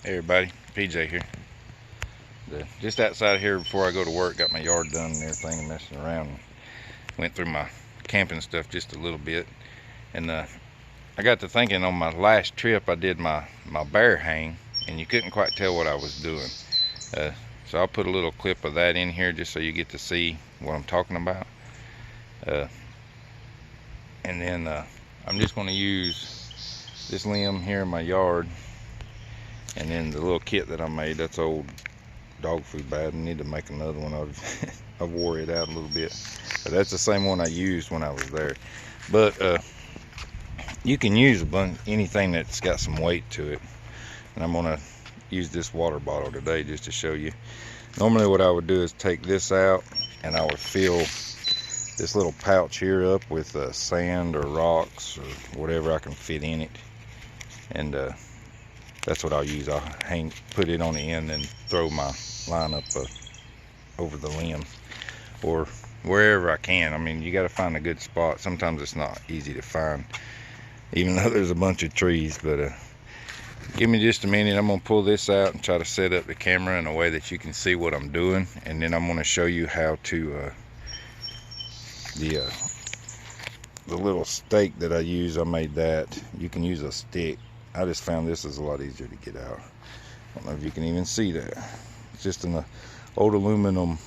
Hey everybody, PJ here. Just outside here before I go to work, got my yard done and everything and messing around. Went through my camping stuff just a little bit. And I got to thinking on my last trip I did my bear hang and you couldn't quite tell what I was doing. So I'll put a little clip of that in here just so you get to see what I'm talking about. And then I'm just going to use this limb here in my yard. And then the little kit that I made, that's old dog food bag. I need to make another one. I wore it out a little bit, but that's the same one I used when I was there. But you can use anything that's got some weight to it, and I'm gonna use this water bottle today just to show you. Normally what I would do is take this out and I would fill this little pouch here up with sand or rocks or whatever I can fit in it, and that's what I'll use. I'll put it on the end and throw my line up over the limb or wherever I can. I mean, you got to find a good spot. Sometimes it's not easy to find, even though there's a bunch of trees. But give me just a minute. I'm gonna pull this out and try to set up the camera in a way that you can see what I'm doing, and then I'm gonna show you how to the little stake that I use. I made that. You can use a stick. I just found this is a lot easier to get out. I don't know if you can even see that. It's just an old aluminum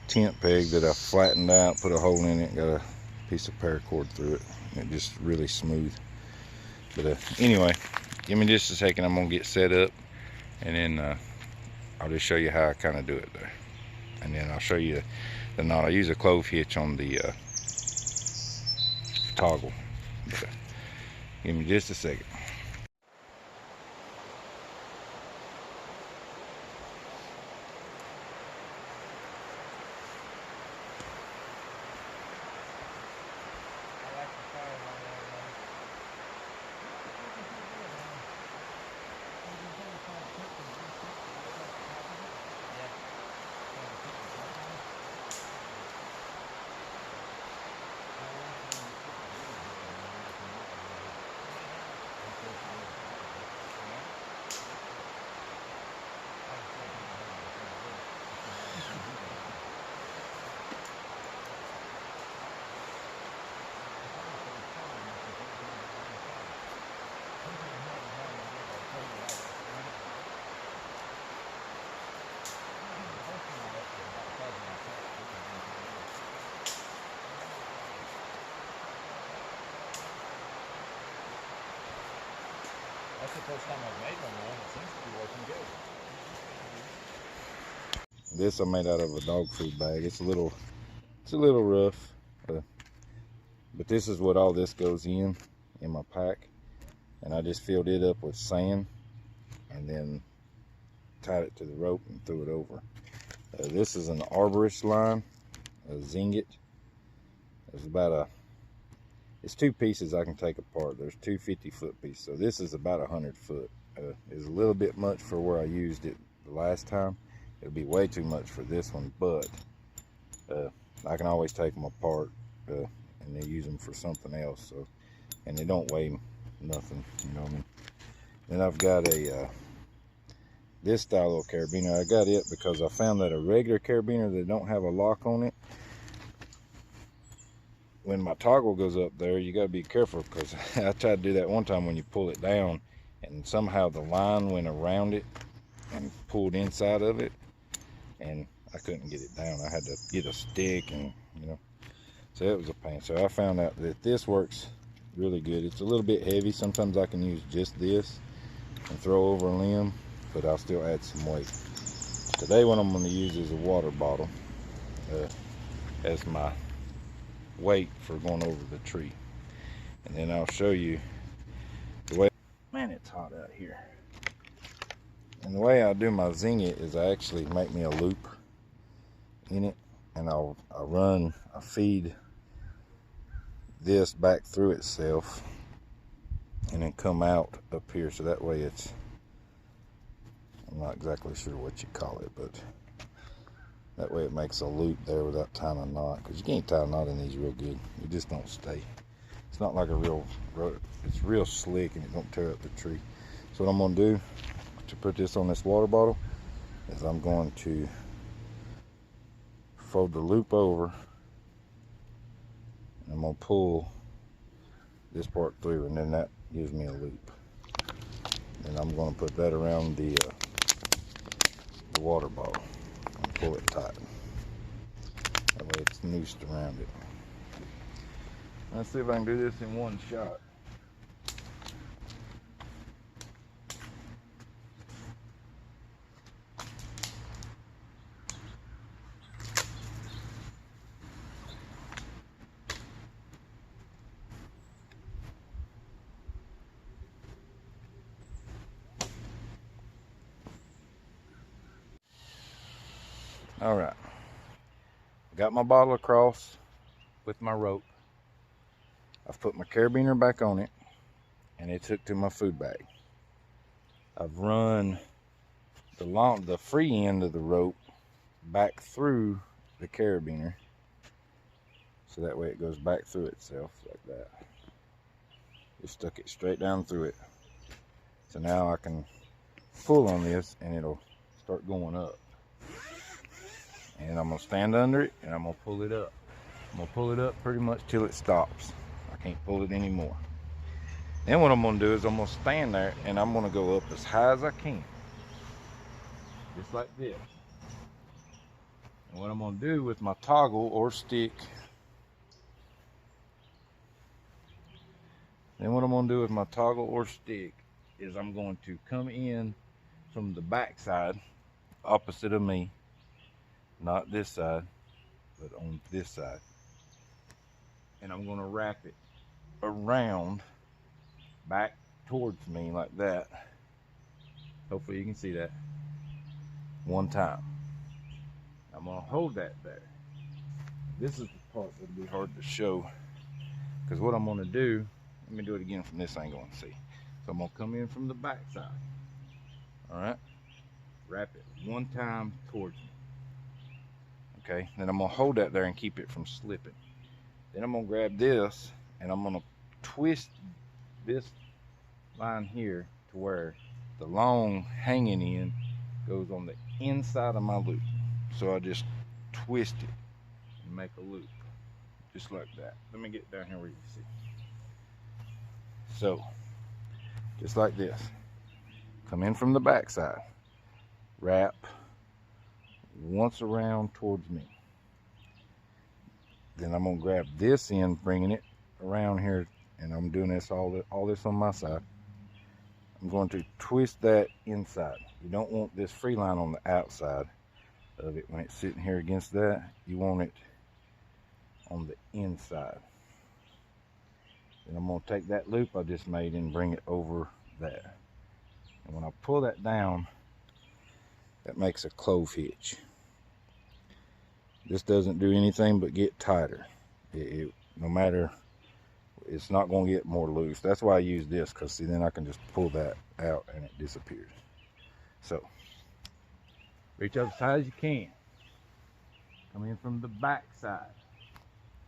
tent peg that I flattened out, put a hole in it, got a piece of paracord through it. And it just really smooth. But anyway, give me just a second. I'm gonna get set up, and then I'll just show you how I kind of do it there. And then I'll show you the knot. I use a clove hitch on the toggle. But, give me just a second. That's the first time I've made one. It seems to be working good. This I made out of a dog food bag. It's a little rough, but this is what all this goes in my pack. And I just filled it up with sand and then tied it to the rope and threw it over. This is an arborist line, a zinget. It's two pieces I can take apart. There's two 50-foot pieces, so this is about 100 foot. It's a little bit much for where I used it the last time. It'll be way too much for this one, but I can always take them apart and then use them for something else. So, and they don't weigh nothing, you know what I mean? Then I've got this style of carabiner. I got it because I found that a regular carabiner that don't have a lock on it, when my toggle goes up there, you got to be careful, because I tried to do that one time when you pull it down and somehow the line went around it and pulled inside of it, and I couldn't get it down. I had to get a stick, and so it was a pain. So I found out that this works really good. It's a little bit heavy. Sometimes I can use just this and throw over a limb, but I'll still add some weight. Today what I'm going to use is a water bottle as my weight for going over the tree. And then I'll show you the way. Man, it's hot out here. And the way I do my zinget is I actually make me a loop in it, and I feed this back through itself and then come out up here, so that way I'm not exactly sure what you call it, but that way it makes a loop there without tying a knot, because you can't tie a knot in these real good. You just don't stay. It's not like a real, it's real slick and it don't tear up the tree. So what I'm gonna do to put this on this water bottle is I'm going to fold the loop over, and I'm gonna pull this part through, and then that gives me a loop. And I'm gonna put that around the water bottle and pull it tight. That way it's noosed around it. Let's see if I can do this in one shot. All right, got my bottle across with my rope. I've put my carabiner back on it, and it's hooked to my food bag. I've run the free end of the rope back through the carabiner, so that way it goes back through itself like that. Just stuck it straight down through it. So now I can pull on this and it'll start going up. And I'm gonna stand under it and I'm gonna pull it up. I'm gonna pull it up pretty much till it stops. I can't pull it anymore. Then what I'm gonna do is I'm gonna stand there and I'm gonna go up as high as I can. Just like this. And what I'm gonna do with my toggle or stick, is I'm going to come in from the back side, opposite of me, not this side, but on this side. And I'm gonna wrap it around back towards me like that. Hopefully you can see that. One time. I'm gonna hold that there. This is the part that'll be hard to show, because what I'm gonna do, let me do it again from this angle and see. So I'm gonna come in from the back side. All right, wrap it one time towards me. Okay, then I'm gonna hold that there and keep it from slipping. Then I'm gonna grab this and I'm gonna twist this line here to where the long hanging end goes on the inside of my loop. So I just twist it and make a loop, just like that. Let me get down here where you can see. So, just like this. Come in from the back side, wrap once around towards me. Then I'm gonna grab this end, bringing it around here, and I'm doing this all this on my side. I'm going to twist that inside. You don't want this free line on the outside of it when it's sitting here against that. You want it on the inside. Then I'm gonna take that loop I just made and bring it over that. And when I pull that down, that makes a clove hitch. This doesn't do anything but get tighter. No matter, it's not gonna get more loose. That's why I use this, because see, then I can just pull that out and it disappears. So, reach up as high as you can. Come in from the back side.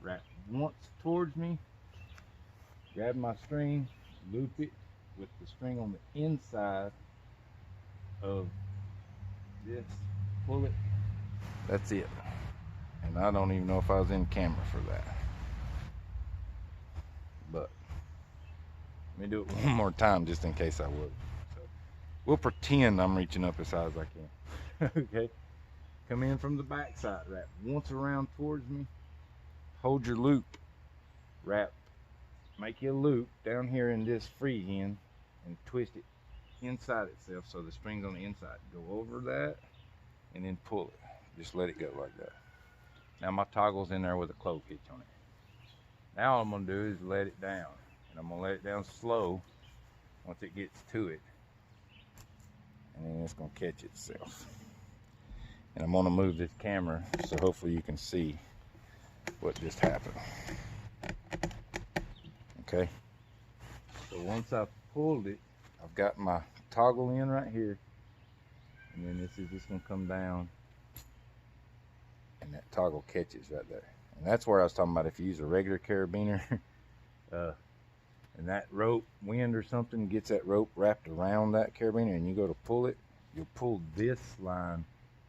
Wrap once towards me. Grab my string, loop it with the string on the inside of this. Pull it. That's it. And I don't even know if I was in camera for that. But let me do it one more time just in case I would. So we'll pretend I'm reaching up as high as I can. Okay. Come in from the back side, wrap once around towards me. Hold your loop. Wrap. Make you a loop down here in this free end and twist it inside itself so the string's on the inside. Go over that and then pull it. Just let it go like that. Now my toggle's in there with a clove hitch on it. Now all I'm gonna do is let it down. And I'm gonna let it down slow once it gets to it. And then it's gonna catch itself. And I'm gonna move this camera so hopefully you can see what just happened. Okay. So once I've pulled it, I've got my toggle in right here. And then this is just gonna come down. And that toggle catches right there. And that's where I was talking about, if you use a regular carabiner, and that rope, wind or something, gets that rope wrapped around that carabiner, and you go to pull it, you'll pull this line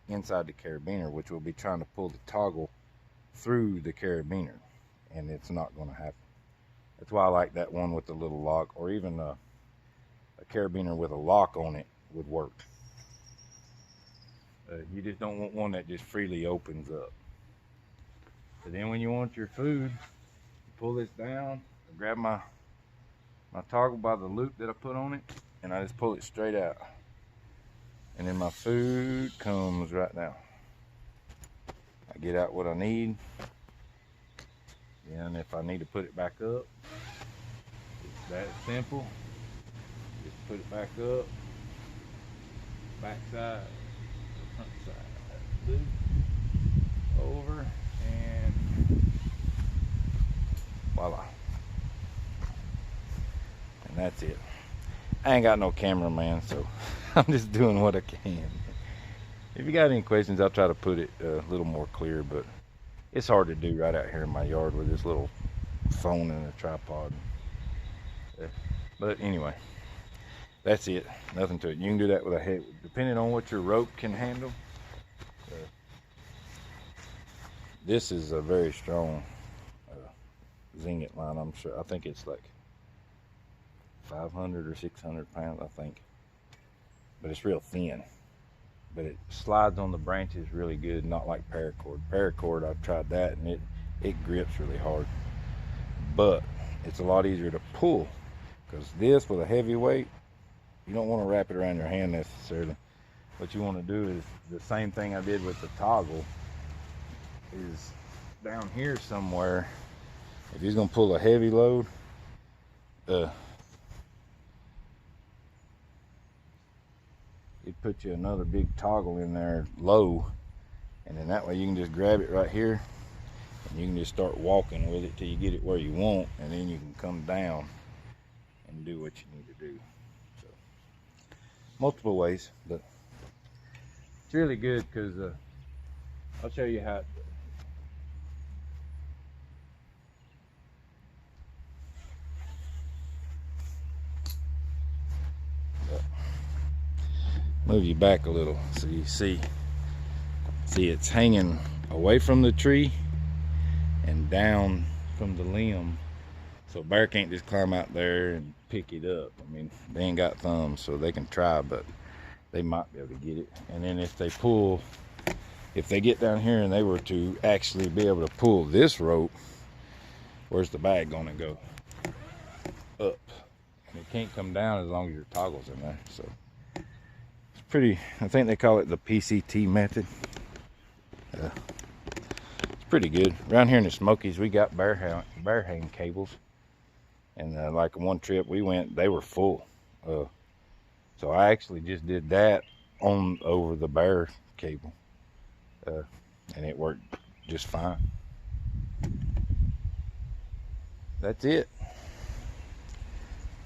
inside the carabiner, which will be trying to pull the toggle through the carabiner, and it's not going to happen. That's why I like that one with the little lock, or even a carabiner with a lock on it would work. You just don't want one that just freely opens up. So then when you want your food, you pull this down, I grab my toggle by the loop that I put on it, and I just pull it straight out. And then my food comes right down. I get out what I need. And if I need to put it back up, it's that simple. Just put it back up, back side, front side, loop, over, and voila. And that's it. I ain't got no cameraman, so I'm just doing what I can. If you got any questions, I'll try to put it a little more clear, but it's hard to do right out here in my yard with this little phone and a tripod. But anyway, that's it. Nothing to it. You can do that with a head, depending on what your rope can handle. This is a very strong Zinget line. I'm sure. I think it's like 500 or 600 pounds, I think. But it's real thin. But it slides on the branches really good, not like paracord. Paracord, I've tried that, and it grips really hard. But it's a lot easier to pull, because this, with a heavy weight, you don't want to wrap it around your hand necessarily. What you want to do is the same thing I did with the toggle, is down here somewhere. If you're going to pull a heavy load, it put you another big toggle in there low, and then that way you can just grab it right here, and you can just start walking with it till you get it where you want, and then you can come down and do what you need to do. So multiple ways, but it's really good, because I'll show you how move you back a little so you see it's hanging away from the tree and down from the limb, so a bear can't just climb out there and pick it up. I mean, they ain't got thumbs, so they can try, but they might be able to get it. And then if they get down here and they were to actually be able to pull this rope, where's the bag gonna go? Up. And it can't come down as long as your toggle's in there. So pretty, I think they call it the PCT method. It's pretty good. Around here in the Smokies, we got bear hang cables, and like one trip we went, they were full. So I actually just did that over the bear cable, and it worked just fine. That's it.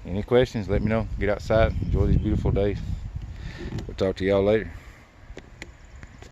Any questions, let me know. Get outside, enjoy these beautiful days. We'll talk to y'all later.